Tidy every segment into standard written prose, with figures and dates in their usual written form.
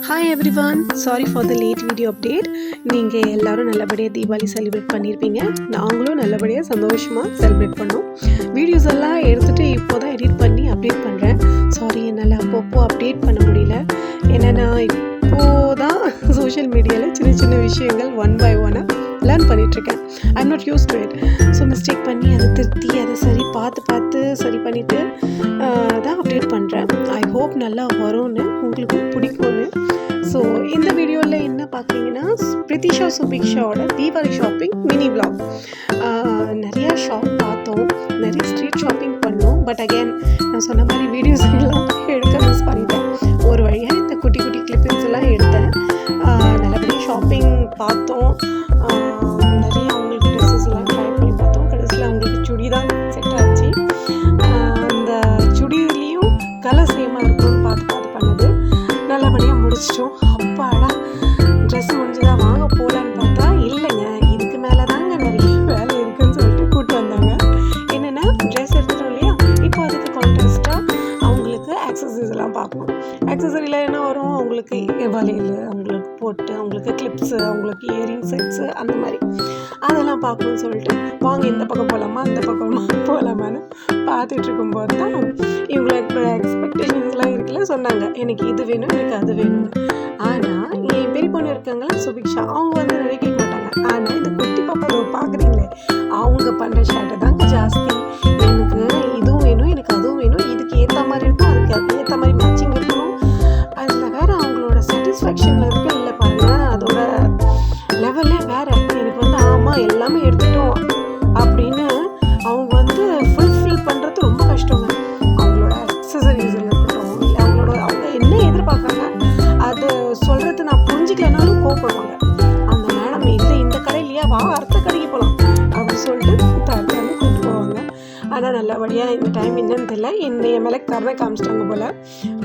Hi everyone, sorry for the late video update. நீங்கள் எல்லாரும் நல்லபடியாக தீபாவளி செலிப்ரேட் பண்ணியிருப்பீங்க. நாங்களும் நல்லபடியாக சந்தோஷமாக செலிப்ரேட் பண்ணோம். வீடியோஸ் எல்லாம் எடுத்துகிட்டு இப்போ தான் எடிட் பண்ணி அப்டேட் பண்ணுறேன். சாரி, என்னால் அப்பப்போ அப்டேட் பண்ண முடியல. ஏன்னா நான் இப்போது தான் சோஷியல் மீடியாவில் சின்ன சின்ன விஷயங்கள் ஒன் பை ஒன்னாக லேர்ன் பண்ணிகிட்ருக்கேன். I am not use to it. So mistake பண்ணி அதை திருத்தி அதை பார்த்து சரி பண்ணிவிட்டு தான் அப்டேட் பண்ணுறேன். ஐ ஹோப் நல்லா வரும்னு, உங்களுக்கும் பிடிக்கும்னு. ஸோ இந்த வீடியோவில் என்ன பார்க்குறீங்கன்னா, பிரித்திஷா சுபிக்ஷாவோட தீபாவளி ஷாப்பிங் மினி விளாக். நிறையா ஷாப் பார்த்தோம், நிறைய ஸ்ட்ரீட் ஷாப்பிங் பண்ணோம். பட் அகேன் நான் சொன்ன மாதிரி வீடியோஸ் எல்லாம் எடுக்க மிஸ் பண்ணிட்டேன். ஒரு வழியாக இந்த குட்டி குட்டி கிளிப்பிங்ஸ் எல்லாம் எடுத்தேன். நல்லபடியாக ஷாப்பிங் பார்த்தோம். நிறைய அவங்களுக்கு ட்ரெஸ்ஸஸ் எல்லாம் ட்ரை பண்ணி பார்த்தோம். கடைசியில் அவங்களுக்கு சுடி தான் செட் ஆச்சு. அந்த சுடிலையும் கலர் சேமாக இருக்கும்னு பார்த்து பண்ணது நல்லபடியாக முடிச்சிட்டோம். அப்பாடா, ட்ரெஸ் முடிஞ்சுதான் வாங்க போகலான்னு பார்த்தா இல்லைங்க, இதுக்கு மேலே தாங்க நிறைய வேலை இருக்குதுன்னு சொல்லிட்டு கூப்பிட்டு வந்தாங்க. என்னென்னா, ட்ரெஸ் எடுத்துட்டோம் இல்லையா, இப்போ அதுக்கு கான்ட்ராஸ்ட்டாக அவங்களுக்கு ஆக்சசரிஸ் எல்லாம் பார்க்கணும். ஆக்சசரியில் என்ன வரும், அவங்களுக்கு வளையல், அவங்களுக்கு போட்டு, அவங்களுக்கு கிளிப்ஸு, அவங்களுக்கு இயரிங் செட்ஸு, அந்த மாதிரி அதெல்லாம் பார்க்கணும்னு சொல்லிட்டு வாங்க இந்த பக்கம் போகலாமா அந்த பக்கமா போகலாமான்னு பார்த்துட்டு இருக்கும்போது தான் இவங்களுக்கு எக்ஸ்பெக்டேஷன்ஸ்லாம் இருக்குல்ல, சொன்னாங்க எனக்கு இது வேணும், எனக்கு அது வேணும்னு. ஆனால் என் பெரிய பொண்ணு இருக்காங்களா சுபிக்ஷா, அவங்க வந்து நிறைய கேட்க மாட்டாங்க. ஆனால் இந்த குட்டி பாப்பா அதை பார்க்குறீங்களே, அவங்க பண்ணுற ஷர்ட்டை தாங்க ஜாஸ்தி. எனக்கு இதுவும் வேணும், எனக்கு அதுவும் வேணும், இதுக்கு ஏற்ற மாதிரி இருக்கும், அதுக்கு ஏற்ற மாதிரி மேட்சிங் இருக்கணும். அதில் வேறு அவங்களோட சாட்டிஸ்ஃபேக்ஷனில் இருக்கு இல்லை பாருங்கள், அதோட லெவல்லே வேறு. எனக்கு வந்து ஆமாம் எல்லாமே எடுத்துட்டோம் அப்படின்னு அவங்க வந்து ஃபுல்ஃபில் பண்ணுறது ரொம்ப கஷ்டங்க. அவங்களோட அக்சசரிஸில் இருக்கட்டும், இல்லை அவங்க என்ன எதிர்பார்க்குறாங்க அது சொல்கிறது நான் புரிஞ்சிக்கலனாலும் கோவப்படுவாங்க. அந்த மேடம் இல்லை இந்த கடை இல்லையா, வா அடுத்த கடைக்கு போகலாம் அப்படின்னு சொல்லிட்டு தரத்தாந்து கூப்பிட்டு போவாங்க. ஆனால் நல்லபடியாக இந்த டைம் என்னன்னு தெரியல, என் மேலே கருணை காமிச்சிட்டாங்க போல்,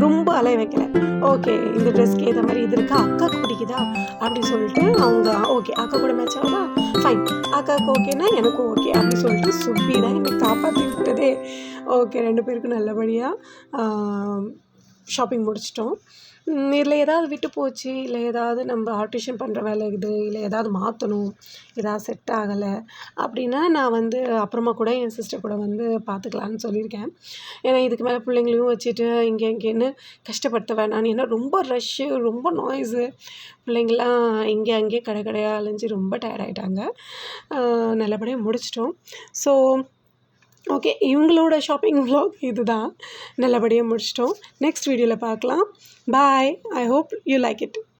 ரொம்ப அலைய வைக்கல. ஓகே, இந்த ட்ரெஸ்க்கு ஏற்ற மாதிரி இது இருக்கா, அக்காவுக்கு பிடிக்குதா அப்படின்னு சொல்லிட்டு அவங்க ஓகே அக்கா கூட மேட்ச் ஆகுதா, ஃபைன், அக்காவுக்கு ஓகேனா எனக்கும் ஓகே அப்படின்னு சொல்லிட்டு சுப்பி தான் என்னை காப்பாற்றி விட்டதே. ஓகே, 2 பேருக்கும் நல்லபடியாக ஷாப்பிங் முடிச்சிட்டோம். இதில் ஏதாவது விட்டு போச்சு, இல்லை ஏதாவது நம்ம ஆல்ட்ரேஷன் பண்ணுற வேலை இது, இல்லை ஏதாவது மாற்றணும், ஏதாவது செட் ஆகலை அப்படின்னா நான் வந்து அப்புறமா கூட என் சிஸ்டர் கூட வந்து பார்த்துக்கலான்னு சொல்லியிருக்கேன். ஏன்னா இதுக்கு மேலே பிள்ளைங்களையும் வச்சுட்டு இங்கேன்னு கஷ்டப்படுத்த வேணான்னு. ஏன்னா ரொம்ப ரஷ்ஷு, ரொம்ப நாய்ஸு, பிள்ளைங்களாம் இங்கே அங்கேயே கடையாக அலைஞ்சு ரொம்ப டயர்டாயிட்டாங்க. நல்லபடியாக முடிச்சிட்டோம். ஸோ ஓகே, இவங்களோட ஷாப்பிங் விலாக் இது தான். நல்லபடியாக முடிச்சிட்டோம். நெக்ஸ்ட் வீடியோவில் பார்க்கலாம். Bye. I hope you like it.